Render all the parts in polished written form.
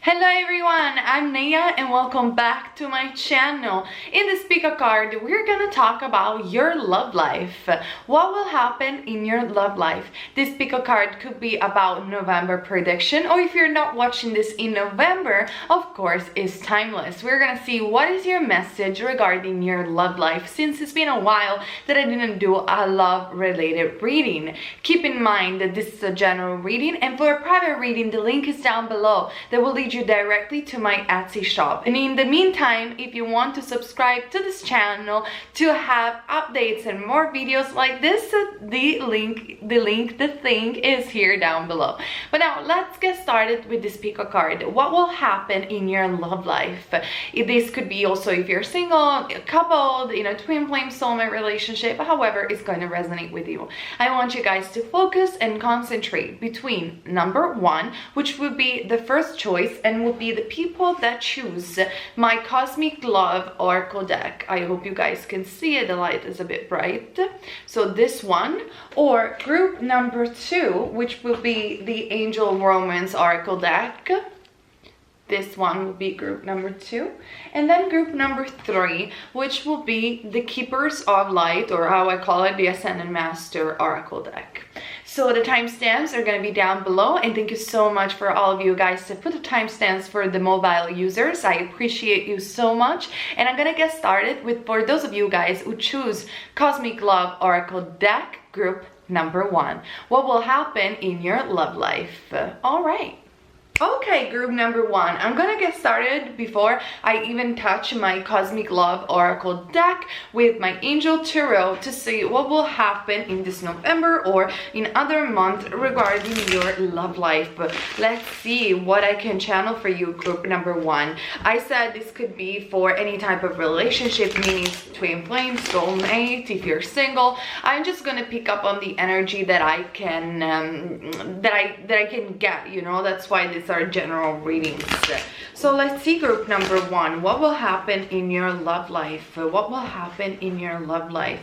Hello everyone, I'm Naya and welcome back to my channel. In this pick a card, we're gonna talk about your love life. What will happen in your love life? This pick a card could be about November prediction, or if you're not watching this in November, of course, it's timeless. We're gonna see what is your message regarding your love life, since it's been a while that I didn't do a love related reading. Keep in mind that this is a general reading, and for a private reading, the link is down below that will lead you directly to my Etsy shop. And in the meantime, if you want to subscribe to this channel to have updates and more videos like this, the thing is here down below. But now let's get started with this pick a card. What will happen in your love life? This could be also if you're single, coupled, in a twin flame soulmate relationship, however it's going to resonate with you. I want you guys to focus and concentrate between number one, which would be the first choice and would be the people that choose my Cosmic Love Oracle deck. I hope you guys can see it, the light is a bit bright. So this one, or group number two, which will be the Angel Romance Oracle deck. This one will be group number two, and then group number three, which will be the Keepers of Light, or how I call it, the Ascended Master Oracle deck. So the timestamps are going to be down below, and thank you so much for all of you guys to put the timestamps for the mobile users. I appreciate you so much, and I'm going to get started with, for those of you guys who choose Cosmic Love Oracle deck, group number one. What will happen in your love life? All right. Okay, group number one. I'm gonna get started before I even touch my Cosmic Love Oracle deck with my Angel Tarot to see what will happen in this November or in other months regarding your love life. Let's see what I can channel for you, group number one. I said this could be for any type of relationship, meaning twin flame, soulmate, if you're single. I'm just gonna pick up on the energy that I can that I can get, you know. That's why this are general readings. So let's see, group number one. What will happen in your love life? What will happen in your love life?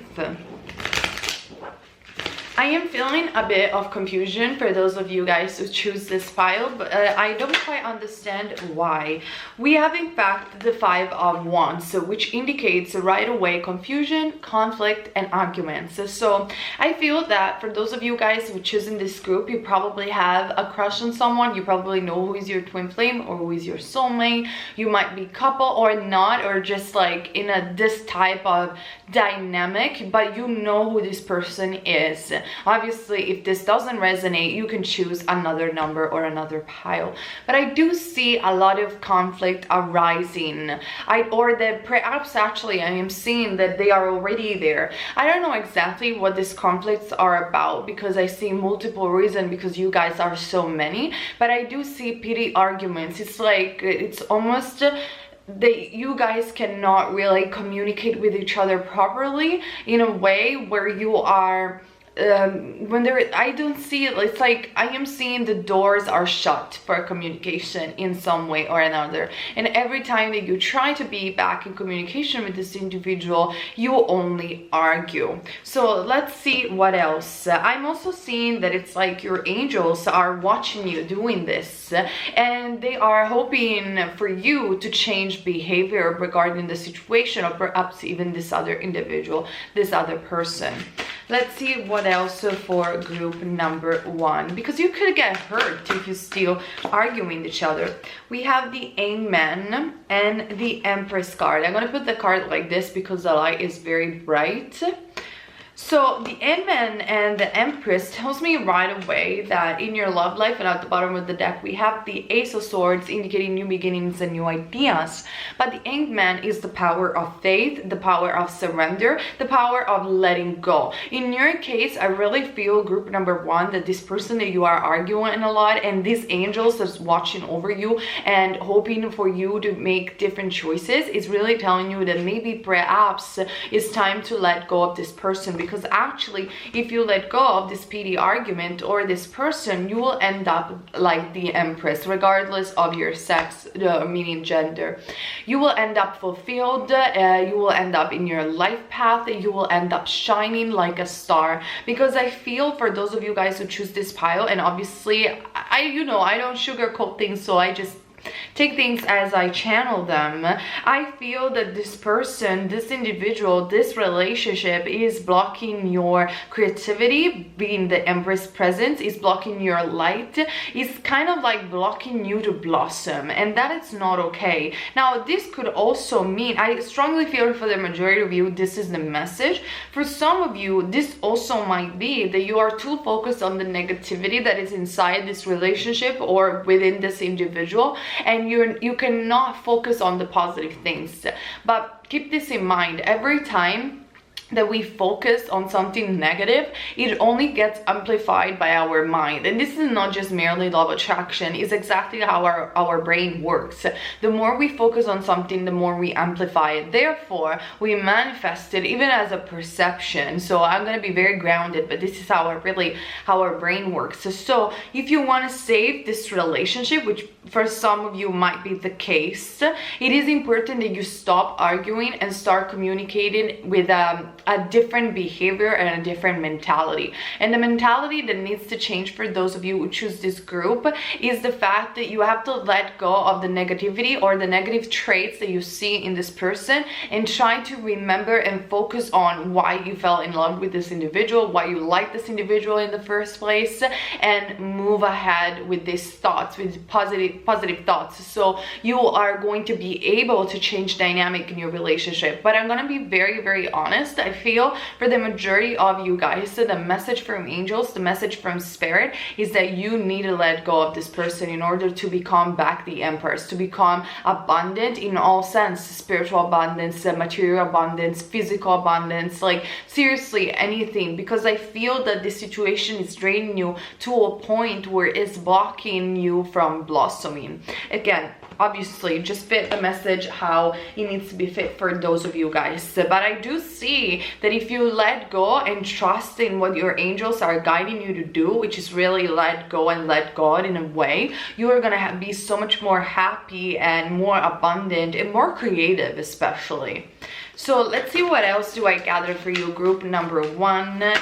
I am feeling a bit of confusion for those of you guys who choose this pile, but I don't quite understand why. We have in fact the Five of Wands, which indicates right away confusion, conflict, and arguments. So I feel that for those of you guys who choose in this group, you probably have a crush on someone. You probably know who is your twin flame or who is your soulmate. You might be couple or not, or just like in this type of dynamic, but you know who this person is. Obviously, if this doesn't resonate, you can choose another number or another pile. But I do see a lot of conflict arising. Perhaps actually I am seeing that they are already there. I don't know exactly what these conflicts are about, because I see multiple reasons, because you guys are so many, but I do see petty arguments. It's like, it's almost that you guys cannot really communicate with each other properly in a way where you are I don't see it. It's like I am seeing the doors are shut for communication in some way or another, and every time that you try to be back in communication with this individual, you only argue. So let's see what else. I'm also seeing that it's like your angels are watching you doing this, and they are hoping for you to change behavior regarding the situation, or perhaps even this other individual, this other person. Let's see what else for group number one, because you could get hurt if you still argue with each other. We have the Hangman and the Empress card. I'm going to put the card like this because the light is very bright. So the Hangman and the Empress tells me right away that in your love life, and at the bottom of the deck we have the Ace of Swords, indicating new beginnings and new ideas. But the Hangman is the power of faith, the power of surrender, the power of letting go. In your case, I really feel, group number one, that this person that you are arguing a lot, and these angels that's watching over you and hoping for you to make different choices, is really telling you that maybe perhaps it's time to let go of this person. Because actually, if you let go of this petty argument or this person, you will end up like the Empress, regardless of your sex, meaning gender. You will end up fulfilled, you will end up in your life path, you will end up shining like a star. Because I feel, for those of you guys who choose this pile, and obviously I don't sugarcoat things, so I just Take things as I channel them. I feel that this person, this individual, this relationship is blocking your creativity, being the Empress presence, is blocking your light, is kind of like blocking you to blossom, and that is not okay. Now, this could also mean, I strongly feel for the majority of you, this is the message. For some of you, this also might be that you are too focused on the negativity that is inside this relationship or within this individual, and you cannot focus on the positive things. But keep this in mind, every time that we focus on something negative, it only gets amplified by our mind. And this is not just merely law of attraction, it's exactly how our brain works. The more we focus on something, the more we amplify it. Therefore, we manifest it even as a perception. So I'm going to be very grounded, but this is how our brain works. So if you want to save this relationship, which for some of you might be the case, it is important that you stop arguing and start communicating with a different behavior and a different mentality. And the mentality that needs to change for those of you who choose this group is the fact that you have to let go of the negativity or the negative traits that you see in this person and try to remember and focus on why you fell in love with this individual, why you like this individual in the first place, and move ahead with these thoughts, with positive thoughts. So you are going to be able to change dynamic in your relationship. But I'm going to be very, very honest. I feel for the majority of you guys, the message from angels, the message from spirit is that you need to let go of this person in order to become back the Empress, to become abundant in all sense, spiritual abundance, material abundance, physical abundance, like seriously anything, because I feel that this situation is draining you to a point where it's blocking you from blossoming. Again, obviously just fit the message how it needs to be fit for those of you guys. But I do see that if you let go and trust in what your angels are guiding you to do, which is really let go and let God in a way, you are gonna be so much more happy and more abundant and more creative especially. So let's see what else do I gather for you, group number 1.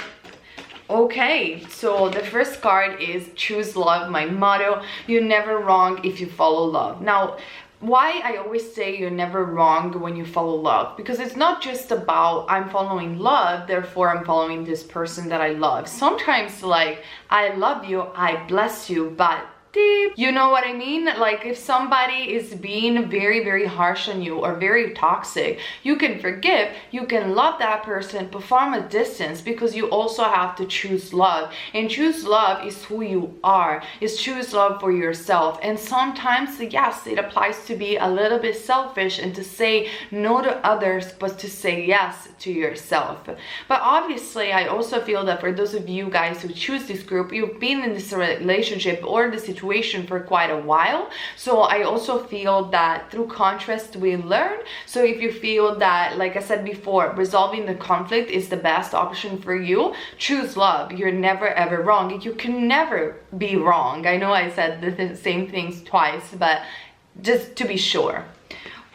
Okay, so the first card is choose love, my motto. You're never wrong if you follow love. Now, why I always say you're never wrong when you follow love, because it's not just about I'm following love, therefore I'm following this person that I love. Sometimes like I love you, I bless you, but deep, you know what I mean? Like if somebody is being very, very harsh on you or very toxic, you can forgive, you can love that person, but from a distance, because you also have to choose love. And choose love is who you are, is choose love for yourself. And sometimes, yes, it applies to be a little bit selfish and to say no to others, but to say yes to yourself. But obviously, I also feel that for those of you guys who choose this group, you've been in this relationship or the situation for quite a while. So I also feel that through contrast we learn. So if you feel that, like I said before, resolving the conflict is the best option for you, choose love. You're never ever wrong. You can never be wrong. I know I said the same things twice, but just to be sure.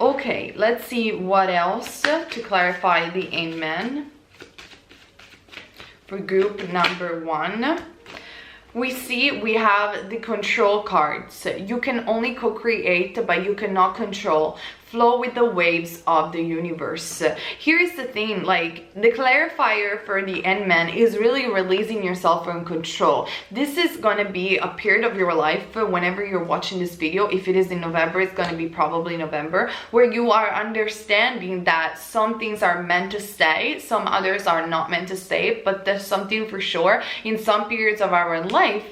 Okay, let's see what else to clarify the Amen for group number 1. We have the control cards. You can only co-create, but you cannot control. Flow with the waves of the universe. Here's the thing, like the clarifier for the N-Man is really releasing yourself from control. This is going to be a period of your life whenever you're watching this video. If it is in November, it's going to be probably November, where you are understanding that some things are meant to stay, some others are not meant to stay, but there's something for sure. In some periods of our life,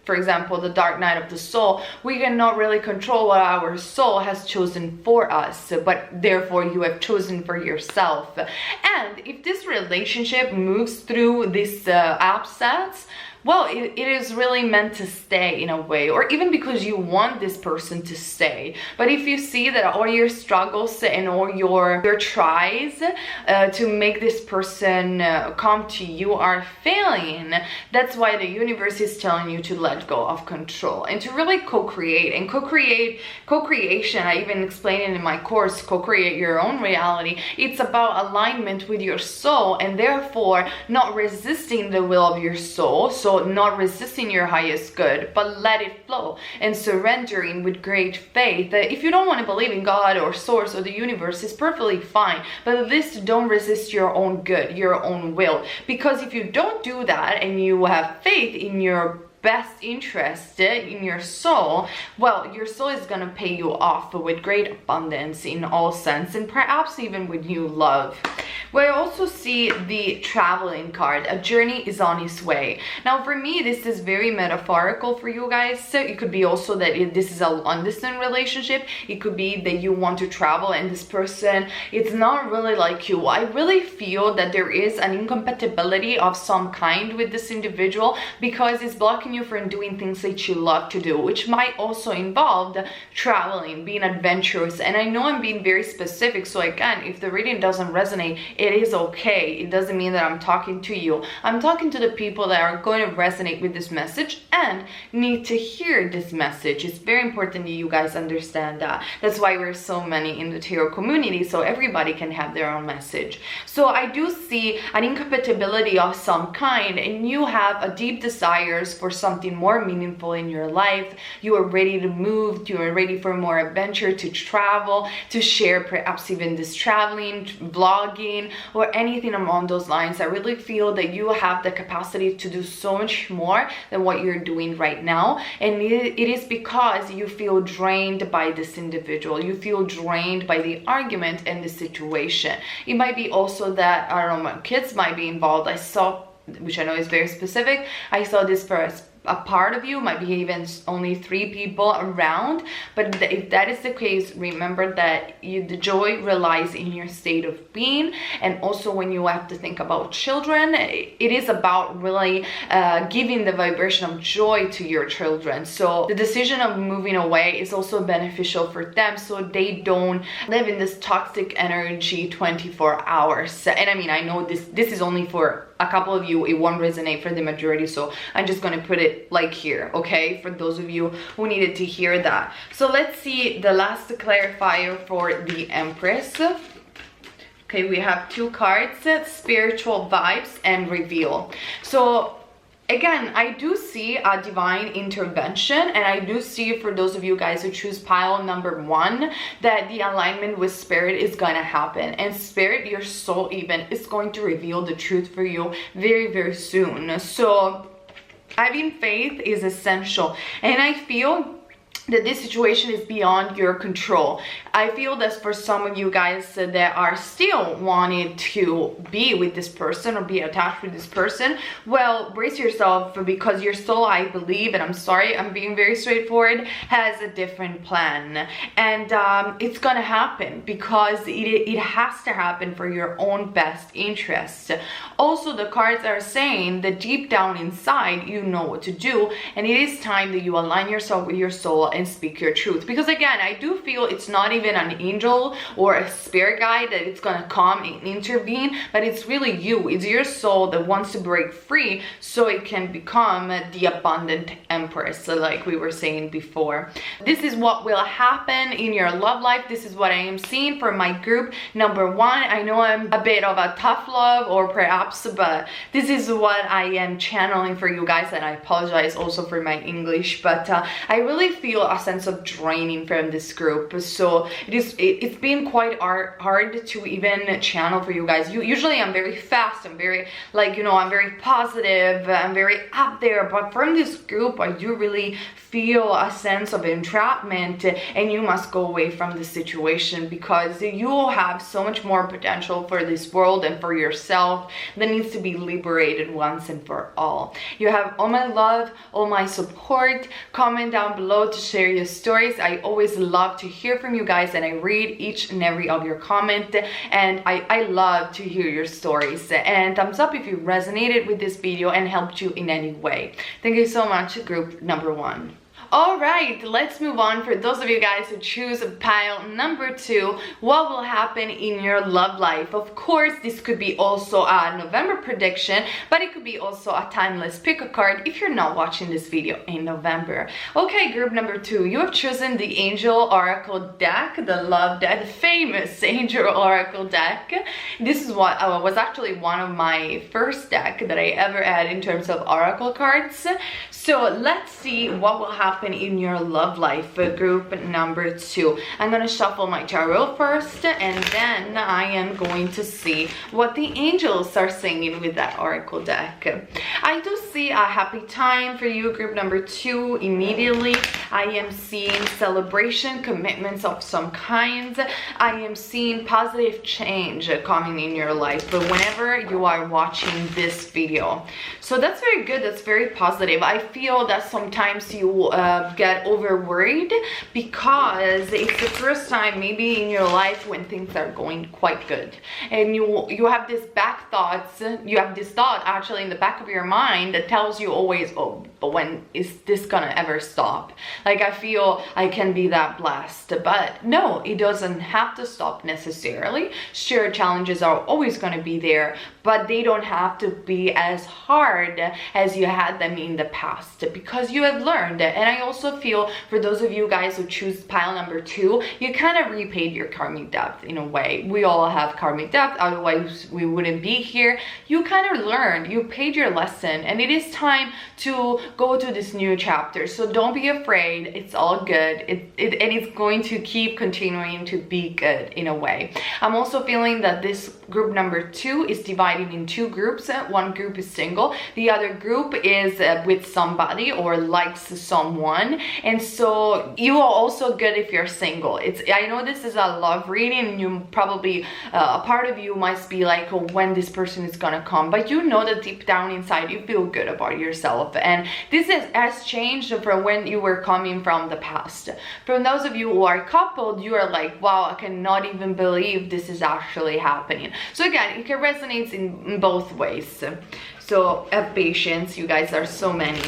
for example, the dark night of the soul, we cannot really control what our soul has chosen for us, but therefore you have chosen for yourself. And if this relationship moves through this absence, well, it is really meant to stay in a way, or even because you want this person to stay. But if you see that all your struggles and all your tries to make this person come to you are failing, that's why the universe is telling you to let go of control and to really co-create. And co-creation, I even explained it in my course, co-create your own reality. It's about alignment with your soul and therefore not resisting the will of your soul. So So not resisting your highest good, but let it flow and surrendering with great faith. If you don't want to believe in God or source or the universe, it's perfectly fine, but at least don't resist your own good, your own will, because if you don't do that and you have faith in your best interest in your soul, well, your soul is gonna pay you off with great abundance in all sense, and perhaps even with new love. We also see the traveling card. A journey is on its way. Now for me, this is very metaphorical for you guys. So it could be also that this is a long-distance relationship. It could be that you want to travel and this person, it's not really like you. I really feel that there is an incompatibility of some kind with this individual, because it's blocking you from doing things that you love to do, which might also involve traveling, being adventurous. And I know I'm being very specific, so again, if the reading doesn't resonate, it is okay. It doesn't mean that I'm talking to you. I'm talking to the people that are going to resonate with this message and need to hear this message. It's very important that you guys understand that. That's why we're so many in the tarot community, so everybody can have their own message. So I do see an incompatibility of some kind, and you have a deep desires for something more meaningful in your life. You are ready to move, you are ready for more adventure, to travel, to share perhaps even this traveling, vlogging, or anything along those lines. I really feel that you have the capacity to do so much more than what you're doing right now, and it is because you feel drained by this individual. You feel drained by the argument and the situation. It might be also that, I don't know, kids might be involved. I saw, which I know is very specific, I saw this for a part of you, might be even only 3 people around, but if that is the case, remember that the joy relies in your state of being. And also when you have to think about children, it is about really giving the vibration of joy to your children. So the decision of moving away is also beneficial for them, so they don't live in this toxic energy 24 hours. And I mean, I know this is only for a couple of you, it won't resonate for the majority, so I'm just gonna put it like here, okay, for those of you who needed to hear that. So let's see the last clarifier for the Empress. Okay, we have 2 cards, spiritual vibes and reveal. So again, I do see a divine intervention, and I do see, for those of you guys who choose pile number 1, that the alignment with spirit is gonna happen, and spirit, your soul even, is going to reveal the truth for you very, very soon. So having faith is essential, and I feel that this situation is beyond your control. I feel that for some of you guys that are still wanting to be with this person or be attached with this person, well, brace yourself, because your soul, I believe, and I'm sorry, I'm being very straightforward, has a different plan. And it's gonna happen because it has to happen for your own best interest. Also, the cards are saying that deep down inside, you know what to do, and it is time that you align yourself with your soul and speak your truth. Because again, I do feel it's not even an angel or a spirit guide that it's gonna come and intervene, but it's really you, it's your soul that wants to break free so it can become the abundant Empress, like we were saying before. This is what will happen in your love life. This is what I am seeing for my group number 1. I know I'm a bit of a tough love, or perhaps, but this is what I am channeling for you guys, and I apologize also for my English, but I really feel a sense of draining from this group. So it's been quite hard to even channel for you guys. Usually I'm very fast, I'm very, like, you know, I'm very positive, I'm very up there, but from this group I do really feel a sense of entrapment, and you must go away from the situation, because you have so much more potential for this world and for yourself that needs to be liberated once and for all. You have all my love, all my support. Comment down below to share your stories. I always love to hear from you guys, and I read each and every of your comment, and I love to hear your stories. And thumbs up if you resonated with this video and helped you in any way. Thank you so much, group number 1. All right, let's move on. For those of you guys who choose pile number 2, what will happen in your love life? Of course, this could be also a November prediction, but it could be also a timeless pick a card if you're not watching this video in November. Okay, group number 2, you have chosen the Angel Oracle deck, the love deck, the famous Angel Oracle deck. This is what was actually one of my first deck that I ever had in terms of Oracle cards. So let's see what will happen in your love life, group number 2. I'm gonna shuffle my tarot first, and then I am going to see what the angels are singing with that oracle deck. I do see a happy time for you, group number 2, immediately. I am seeing celebration, commitments of some kind. I am seeing positive change coming in your life, but whenever you are watching this video. So that's very good, that's very positive. I feel that sometimes you get over worried because it's the first time maybe in your life when things are going quite good, and you have this back thoughts, you have this thought actually in the back of your mind that tells you always, oh, but when is this gonna ever stop? Like, I feel I can be that blessed, but no, it doesn't have to stop necessarily. Sure, challenges are always going to be there, but they don't have to be as hard as you had them in the past, because you have learned. And I also feel for those of you guys who choose pile number 2, you kind of repaid your karmic debt in a way. We all have karmic debt, otherwise we wouldn't be here. You kind of learned, you paid your lesson, and it is time to go to this new chapter. So don't be afraid, it's all good. And it's going to keep continuing to be good in a way. I'm also feeling that this group number 2 is divided in 2 groups. One group is single, the other group is with somebody or likes someone, and so you are also good if you're single. I know this is a love reading, and you probably a part of you must be like, oh, when this person is gonna come, but you know that deep down inside you feel good about yourself, and this has changed from when you were coming from the past. For those of you who are coupled, you are like, wow, I cannot even believe this is actually happening. So again, it can resonate in both ways. So have patience, you guys are so many.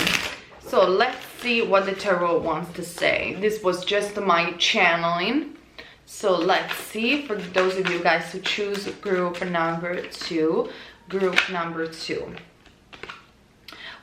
So let's see what the tarot wants to say. This was just my channeling. So let's see for those of you guys who choose group number 2. Group number 2.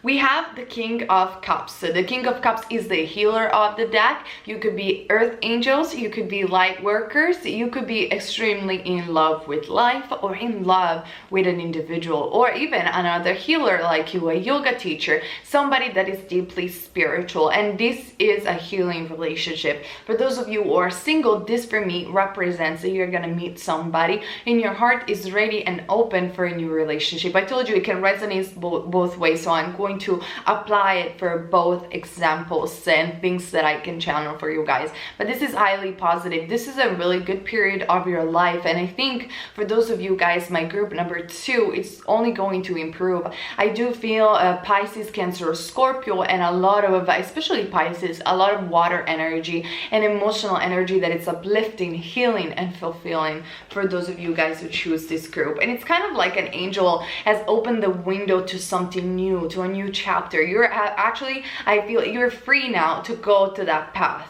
We have the King of Cups. So the King of Cups is the healer of the deck. You could be earth angels, you could be light workers, you could be extremely in love with life or in love with an individual, or even another healer like you, a yoga teacher, somebody that is deeply spiritual. And this is a healing relationship. For those of you who are single, this for me represents that you're gonna meet somebody and your heart is ready and open for a new relationship. I told you it can resonate both ways, so I'm going to apply it for both examples and things that I can channel for you guys. But this is highly positive. This is a really good period of your life, and I think for those of you guys, my group number 2, it's only going to improve. I do feel Pisces, Cancer, Scorpio, and a lot of, especially Pisces, a lot of water energy and emotional energy that it's uplifting, healing, and fulfilling for those of you guys who choose this group. And it's kind of like an angel has opened the window to something new, to a new chapter. You're actually, I feel you're free now to go to that path,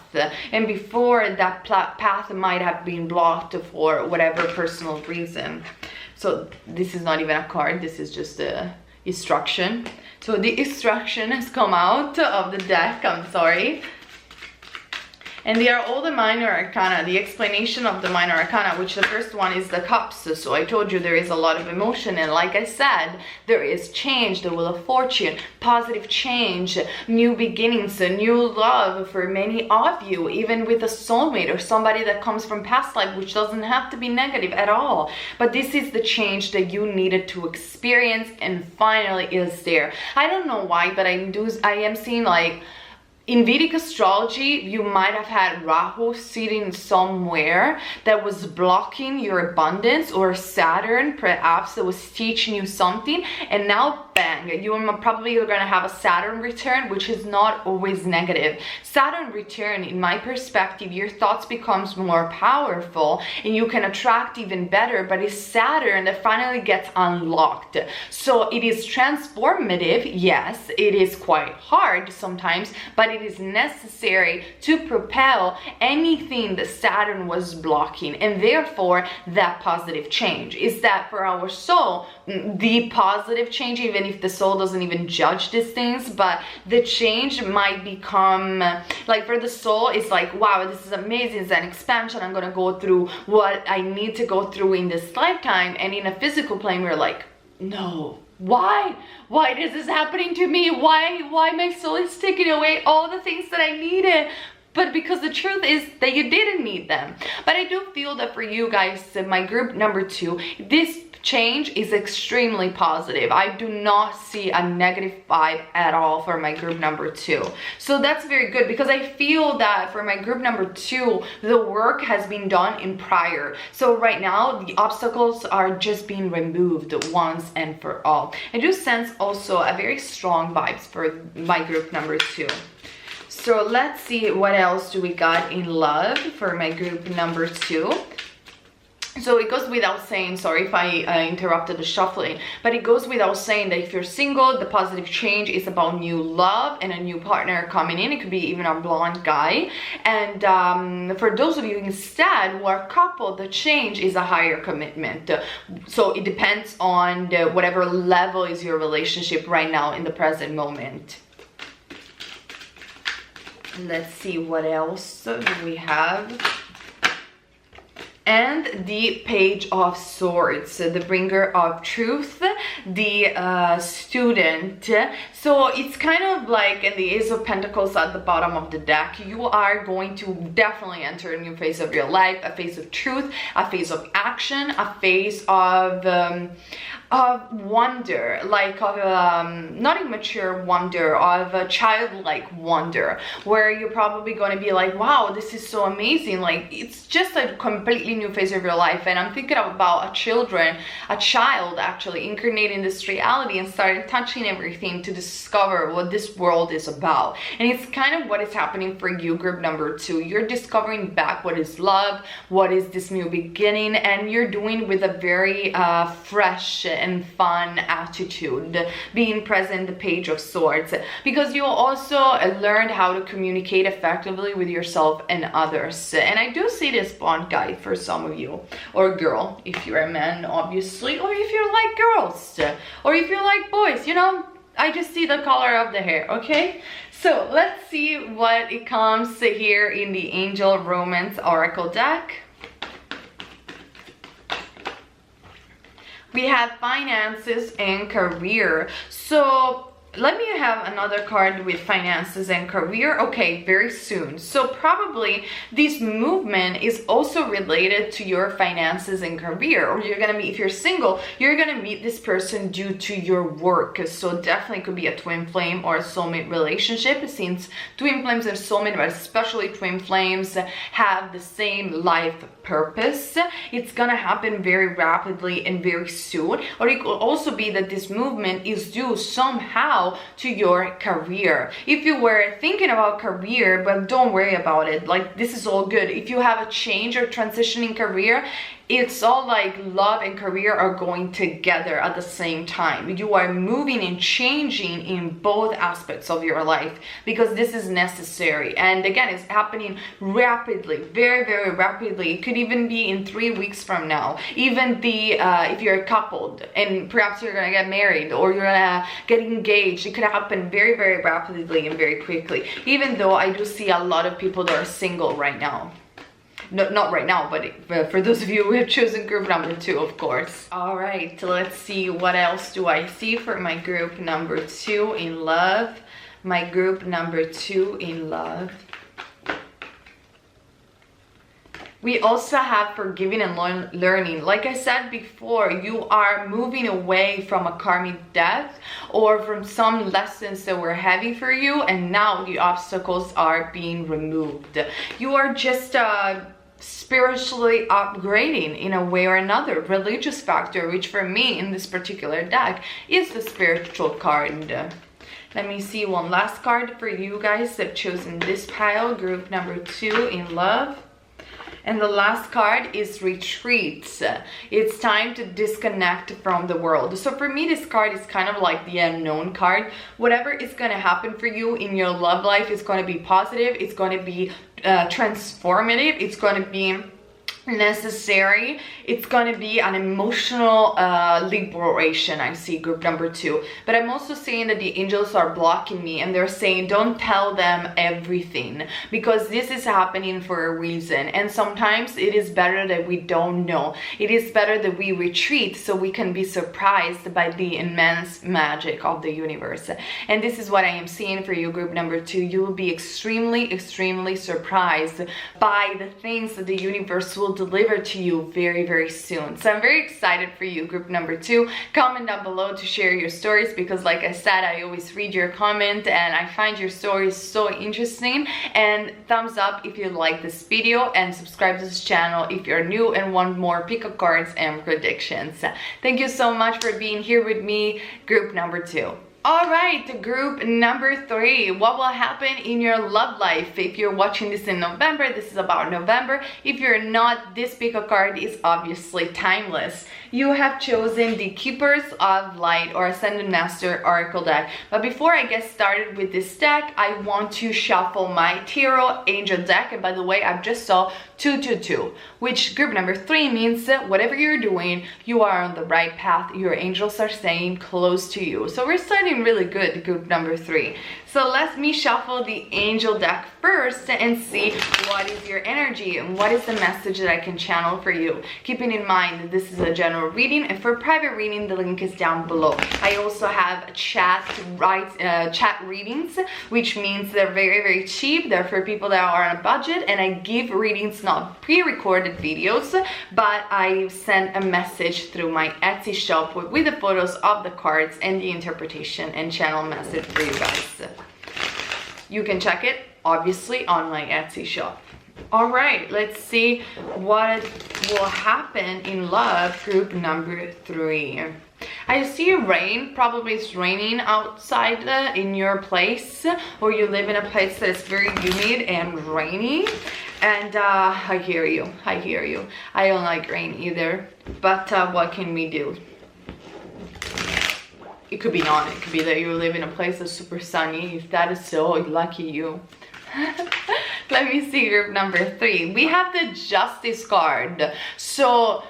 and before that path might have been blocked for whatever personal reason. So this is not even a card, this is just a instruction. So the instruction has come out of the deck, I'm sorry. And they are all the minor arcana, the explanation of the minor arcana, which the first one is the cups. So I told you there is a lot of emotion, and like I said, there is change, the wheel of fortune, positive change, new beginnings, a new love for many of you, even with a soulmate or somebody that comes from past life, which doesn't have to be negative at all. But this is the change that you needed to experience, and finally is there. I don't know why, but I am seeing like, in Vedic astrology, you might have had Rahu sitting somewhere that was blocking your abundance, or Saturn perhaps that was teaching you something, and now bang, you're probably going to have a Saturn return, which is not always negative. Saturn return, in my perspective, your thoughts becomes more powerful and you can attract even better, but it's Saturn that finally gets unlocked. So it is transformative. Yes, it is quite hard sometimes, but it is necessary to propel anything that Saturn was blocking, and therefore that positive change is that for our soul, the positive change, even if the soul doesn't even judge these things, but the change might become like, for the soul, it's like, wow, this is amazing, it's an expansion, I'm gonna go through what I need to go through in this lifetime. And in a physical plane, we're like, no, why is this happening to me? Why my soul is taking away all the things that I needed? But because the truth is that you didn't need them. But I do feel that for you guys, my group number 2, this change is extremely positive. I do not see a negative vibe at all for my group number 2. So that's very good, because I feel that for my group number 2, the work has been done in prior. So right now, the obstacles are just being removed once and for all. I do sense also a very strong vibes for my group number 2. So let's see what else do we got in love for my group number 2. So it goes without saying, sorry if I interrupted the shuffling, but it goes without saying that if you're single, the positive change is about new love and a new partner coming in. It could be even a blonde guy. And for those of you instead who are coupled, the change is a higher commitment. So it depends on whatever level is your relationship right now in the present moment. Let's see what else do we have. And the Page of Swords, the bringer of truth, the student. So it's kind of like in the Ace of Pentacles at the bottom of the deck. You are going to definitely enter a new phase of your life, a phase of truth, a phase of action, a phase of wonder, like of not immature wonder, of a childlike wonder, where you're probably going to be like, wow, this is so amazing. Like, it's just a completely new phase of your life. And I'm thinking about a child actually incarnating this reality and starting touching everything to discover what this world is about. And it's kind of what is happening for you, group number 2. You're discovering back what is love, what is this new beginning, and you're doing with a very fresh and fun attitude, being present, the Page of Swords, because you also learned how to communicate effectively with yourself and others. And I do see this blonde guy for some of you, or girl if you're a man, obviously, or if you like girls, or if you like boys, you know, I just see the color of the hair. Okay, so let's see what it comes here in the Angel Romance Oracle deck. We have finances and career. So let me have another card with finances and career. Okay, very soon. So probably this movement is also related to your finances and career, or you're gonna meet, if you're single, you're gonna meet this person due to your work. So definitely could be a twin flame or a soulmate relationship, since twin flames and soulmate, but especially twin flames, have the same life purpose. It's gonna happen very rapidly and very soon. Or it could also be that this movement is due somehow to your career. If you were thinking about career, but don't worry about it, like, this is all good. If you have a change or transition in career, it's all like love and career are going together at the same time. You are moving and changing in both aspects of your life, because this is necessary. And again, it's happening rapidly, very, very rapidly. It could even be in 3 weeks from now. Even the if you're coupled and perhaps you're gonna get married or you're gonna get engaged, it could happen very, very rapidly and very quickly. Even though I do see a lot of people that are single right now. No, not right now, but for those of you who have chosen group number 2, of course. All right, let's see what else do I see for my group number 2 in love. My group number 2 in love. We also have forgiving and learning. Like I said before, you are moving away from a karmic death or from some lessons that were heavy for you, and now the obstacles are being removed. You are just spiritually upgrading in a way or another. Religious factor, which for me in this particular deck is the spiritual card. Let me see one last card for you guys that have chosen this pile, group number 2 in love. And the last card is retreat. It's time to disconnect from the world. So for me, this card is kind of like the unknown card. Whatever is going to happen for you in your love life is going to be positive. It's going to be transformative. It's going to be necessary. It's going to be an emotional liberation. I see group number 2, but I'm also seeing that the angels are blocking me, and they're saying don't tell them everything, because this is happening for a reason, and sometimes it is better that we don't know. It is better that we retreat so we can be surprised by the immense magic of the universe. And this is what I am seeing for you, group number 2. You will be extremely surprised by the things that the universe will deliver to you very soon. So I'm very excited for you, group number 2. Comment down below to share your stories, because like I said, I always read your comment and I find your stories so interesting. And thumbs up if you like this video, and subscribe to this channel if you're new and want more pick of cards and predictions. Thank you so much for being here with me, group number 2. Alright, group number 3. What will happen in your love life? If you're watching this in November, this is about November. If you're not, this pick a card is obviously timeless. You have chosen the Keepers of Light or Ascended Master Oracle deck. But before I get started with this deck, I want to shuffle my Tarot Angel deck. And by the way, I've just saw 222, which group number 3 means that whatever you're doing, you are on the right path. Your angels are staying close to you. So we're starting really good, group number 3. So let me shuffle the angel deck first and see what is your energy and what is the message that I can channel for you. Keeping in mind that this is a general reading, and for private reading the link is down below. I also have chat readings, which means they're very cheap. They're for people that are on a budget, and I give readings, not pre-recorded videos, but I send a message through my Etsy shop with the photos of the cards and the interpretation and channel message for you guys. You can check it obviously on my Etsy shop. All right, let's see what will happen in love, group number 3. I see rain. Probably it's raining outside in your place, or you live in a place that is very humid and rainy. And I hear you. I don't like rain either, but what can we do? It could be not. It could be that you live in a place that's super sunny. If that is so, lucky you. Let me see group number 3. We have the Justice card. So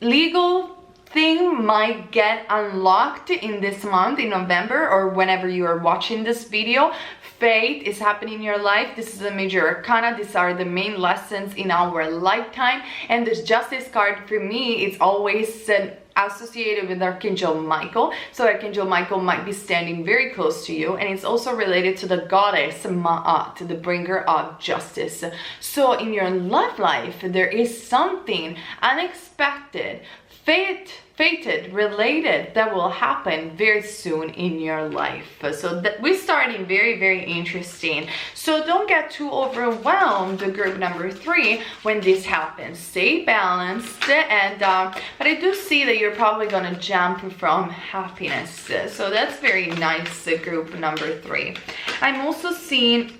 legal thing might get unlocked in this month, in November, or whenever you are watching this video. Fate is happening in your life. This is a major arcana. These are the main lessons in our lifetime. And this Justice card for me, it's always associated with Archangel Michael. So Archangel Michael might be standing very close to you, and it's also related to the goddess Ma'at, the bringer of justice. So in your love life, there is something unexpected, fated, related, that will happen very soon in your life. So that we're starting very interesting. So don't get too overwhelmed, group number 3, when this happens. Stay balanced, and but I do see that you're probably gonna jump from happiness. So that's very nice, group number 3. I'm also seeing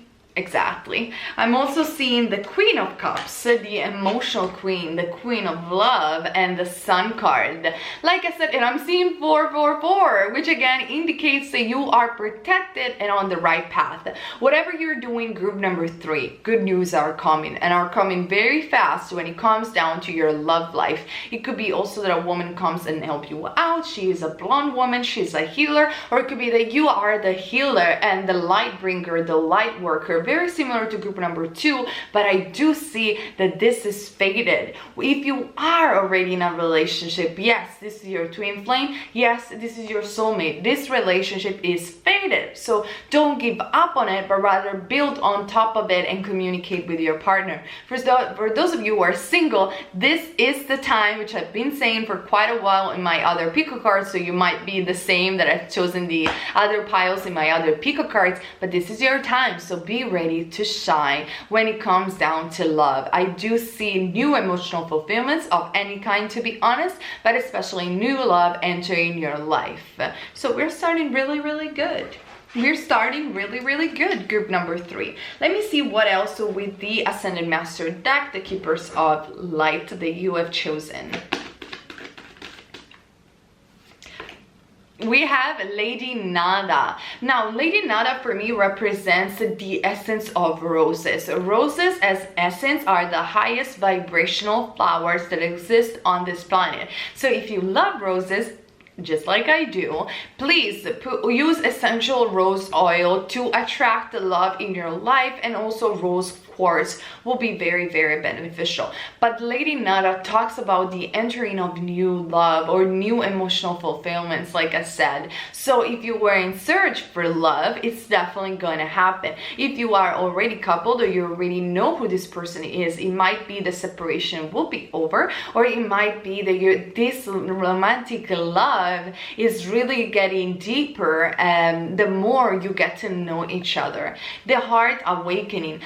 I'm also seeing the Queen of Cups, the emotional queen, the Queen of Love, and the Sun card. Like I said, and I'm seeing 444, which again indicates that you are protected and on the right path. Whatever you're doing, group number 3, good news are coming, and are coming very fast when it comes down to your love life. It could be also that a woman comes and help you out. She is a blonde woman, she's a healer, or it could be that you are the healer and the light bringer, the light worker. Very similar to group number 2, but I do see that this is fated. If you are already in a relationship, yes, this is your twin flame, yes, this is your soulmate. This relationship is fated, so don't give up on it, but rather build on top of it and communicate with your partner. For those of you who are single, this is the time, which I've been saying for quite a while in my other pico cards, so you might be the same that I've chosen the other piles in my other pico cards, but this is your time, so be ready to shine when it comes down to love. I do see new emotional fulfillments of any kind, to be honest, but especially new love entering your life. So we're starting really, really good. We're starting really, really good, group number 3. Let me see what else with the Ascended Master deck, the Keepers of Light, that you have chosen. We have Lady Nada. Now, Lady Nada for me represents the essence of roses. Roses as essence are the highest vibrational flowers that exist on this planet. So if you love roses, just like I do, please use essential rose oil to attract the love in your life, and also rose quartz will be very, very beneficial. But Lady Nada talks about the entering of new love or new emotional fulfillments, like I said. So if you were in search for love, it's definitely going to happen. If you are already coupled or you already know who this person is, it might be the separation will be over, or it might be that this romantic love is really getting deeper the more you get to know each other. The heart awakening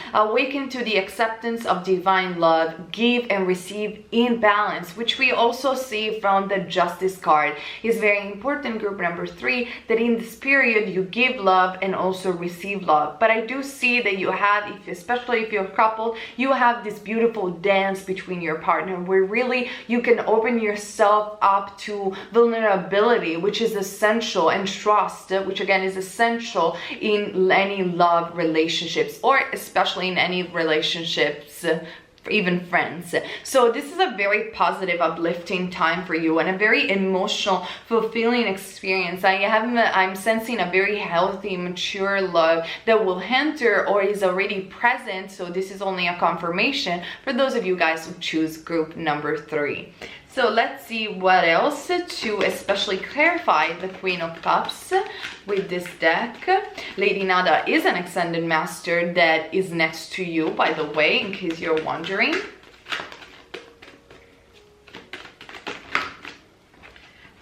to the acceptance of divine love, give and receive in balance, which we also see from the Justice card. Is very important, group number 3, that in this period you give love and also receive love. But I do see that you have, especially if you're coupled, you have this beautiful dance between your partner where really you can open yourself up to vulnerability, which is essential, and trust, which again is essential in any love relationships, or especially in any relationships, even friends. So this is a very positive, uplifting time for you, and a very emotional, fulfilling experience. I'm sensing a very healthy, mature love that will enter or is already present. So this is only a confirmation for those of you guys who choose group number 3. So let's see what else to especially clarify the Queen of Cups with this deck. Lady Nada is an Ascended Master that is next to you, by the way, in case you're wondering.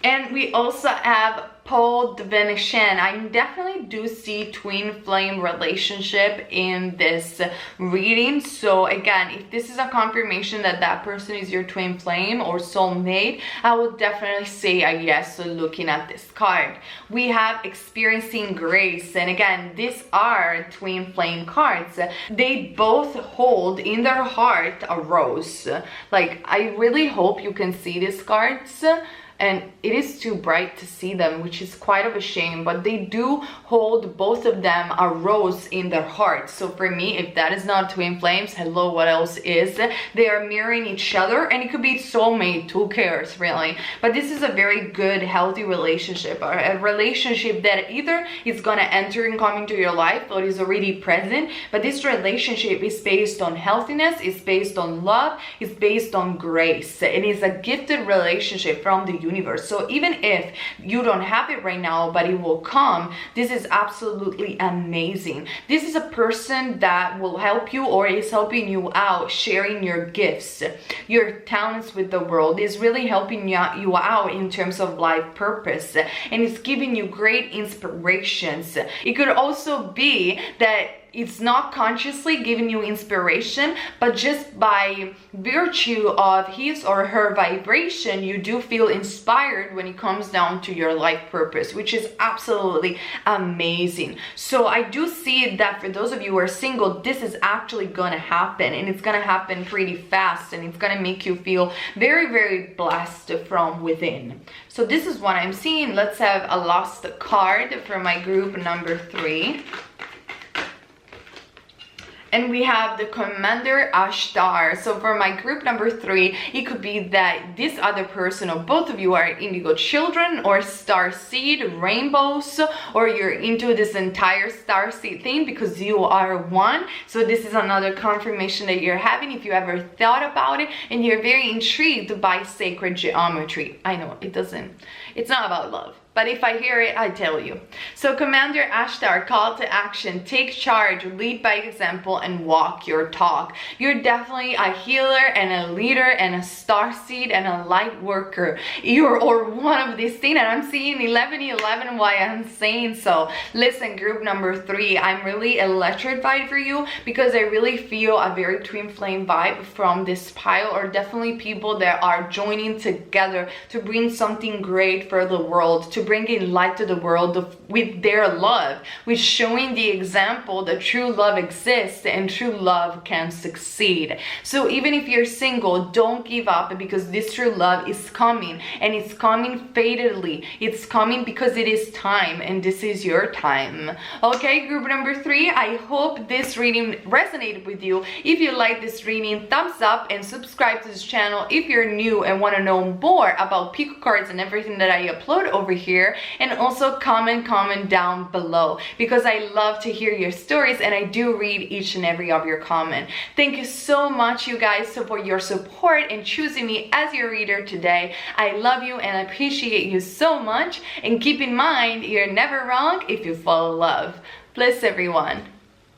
And we also have Paul the Venetian. I definitely do see twin flame relationship in this reading. So again, if this is a confirmation that that person is your twin flame or soulmate, I would definitely say a yes looking at this card. We have Experiencing Grace, and again, these are twin flame cards. They both hold in their heart a rose. Like, I really hope you can see these cards, and it is too bright to see them, which is quite of a shame, but they do hold, both of them, a rose in their hearts. So for me, if that is not twin flames, hello, what else is? They are mirroring each other, and it could be soulmate, who cares really? But this is a very good, healthy relationship, or a relationship that either is gonna enter and come into your life or is already present, but this relationship is based on healthiness, is based on love, is based on grace. It is a gifted relationship from the universe. So even if you don't have it right now, but it will come, this is absolutely amazing. This is a person that will help you or is helping you out, sharing your gifts, your talents with the world, is really helping you out in terms of life purpose, and it's giving you great inspirations. It could also be that it's not consciously giving you inspiration, but just by virtue of his or her vibration, you do feel inspired when it comes down to your life purpose, which is absolutely amazing. So I do see that for those of you who are single, this is actually gonna happen, and it's gonna happen pretty fast, and it's gonna make you feel very, very blessed from within. So this is what I'm seeing. Let's have a lost card for my group number 3. And we have the Commander Ashtar. So for my group number 3, it could be that this other person or both of you are indigo children or star seed, rainbows, or you're into this entire star seed thing because you are one. So this is another confirmation that you're having if you ever thought about it and you're very intrigued by sacred geometry. I know it's not about love, but if I hear it, I tell you. So Commander Ashtar, call to action, take charge, lead by example, and walk your talk. You're definitely a healer and a leader and a starseed and a light worker. You're or one of these things, and I'm seeing 1111 why I'm saying so. Listen, group number 3, I'm really electrified for you because I really feel a very twin flame vibe from this pile, or definitely people that are joining together to bring something great for the world, to bring in light to the world with their love, with showing the example that true love exists and true love can succeed. So even if you're single, don't give up, because this true love is coming, and it's coming fatally. It's coming because it is time, and this is your time. Okay, group number 3, I hope this reading resonated with you. If you like this reading, thumbs up and subscribe to this channel if you're new and want to know more about pico cards and everything that I upload over here. And also comment down below, because I love to hear your stories and I do read each and every of your comment. Thank you so much, you guys, for your support and choosing me as your reader today. I love you and I appreciate you so much, and keep in mind, you're never wrong if you fall in love. Bless everyone.